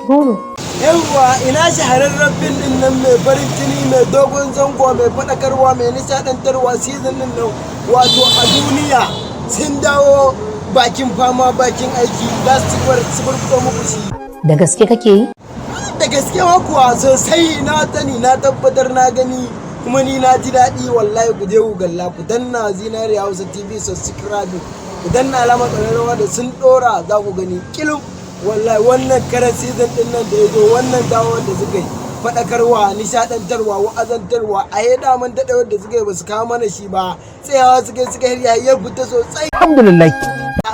Goro. Yawwa ina shahararren fim din nan mai farin jini mai dogon zango mai faɗakarwa mai nishaɗantarwa season din nan wato a duniya sun dawo bakin fama bakin aiki za su fito muku shi. Da gaske kake yi? Da gaske ma kuwa sosai na sani na tabbatar na gani kuma ni na ji daɗi wallahi ku je ku galla ku danna Zinariya Hausa TV subscribe ku danna alamar ƙararrawa da sun ɗora za ku gani kilin. Wallahi wannan karar season din nan da ya zo wannan dawowar da suka yi faɗakarwa nishaɗantarwa wa'azantarwa a yi daman daɗewar da suka yi ba su kawo mana shi ba tsayawa suka yi ya fita sosai Alhamdulillah.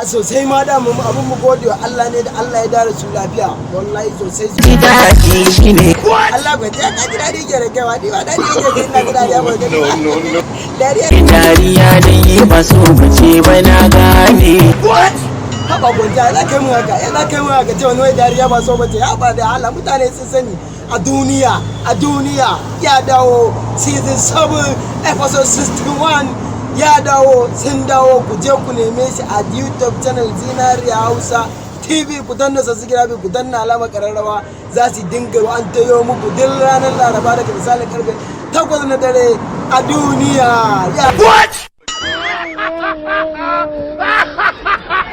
sosai ma da mu abin mu gode wa Allah ne da Allah ya dare su lafiya wallahi sosai su Daɗi shi ne. Allah ba ta ka jira ke da kai wadi ba dadi yake kai na gida ya ba gani ba Dariya da yi ba so bace ba na gane. haba gonja ya kai mu haka ce wani wai dariya ba so bace ya ba da Allah mutane sun sani a duniya ya dawo season 7 episode 61 ya dawo sun dawo ku je ku neme shi a YouTube channel Zinariya Hausa TV ku danna subscribe ku danna alamar kararrawa za su dinga an tayo muku duk ranar Laraba daga misalin karfe 8 na dare a duniya. What?